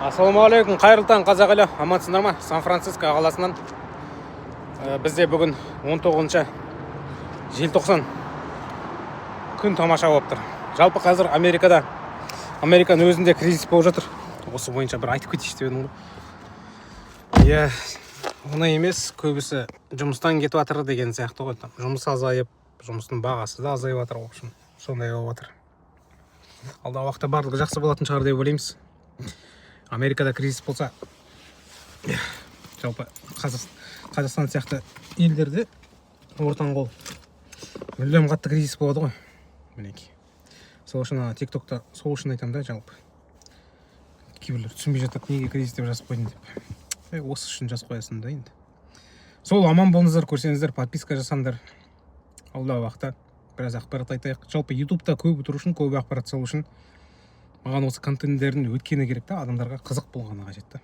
Ассалаумағалейкум, қайырлы таң қазақ елі, амансыңдар ма? Сан-Франциско қаласынан бізде бүгін 19 желтоқсан күн тамаша болып тұр. Жалпы қазір Американың өзінде кризис болып жатыр. Осы бойынша бір айтып кетейін деп едім ғой. Иә, оны емес, көбісі жұмыстан кетіп жатыр деген сияқты ғой. Жұмыс азайып, жұмыстың бағасы да азайып жатыр, в общем, сондай болып жатыр. Алдағы уақытта барлығы жақсы болатын шығар деп ойлаймыз. Америкада кризис болса, жалпы Қазақстан сияқты елдерде ортан қол мүлдем қатты кризис болады ғой. Мінекей. Сол үшін TikTokта сол үшін айтамын да, жалпы. Кейбіреулер түсінбей жатады, неге кризис деп жазып қойдың деп. Осы үшін жазып қоясың да енді. Сол аман болыңыздар, көрсеңіздер, подписка жасаңдар. Алдағы уақытта біраз ақпарат айтайық. Жалпы YouTube'та көп отыру үшін, көп ақпарат салу үшін маған осы контенттердің өткені керек та, адамдарға қызық болғаны қажет та.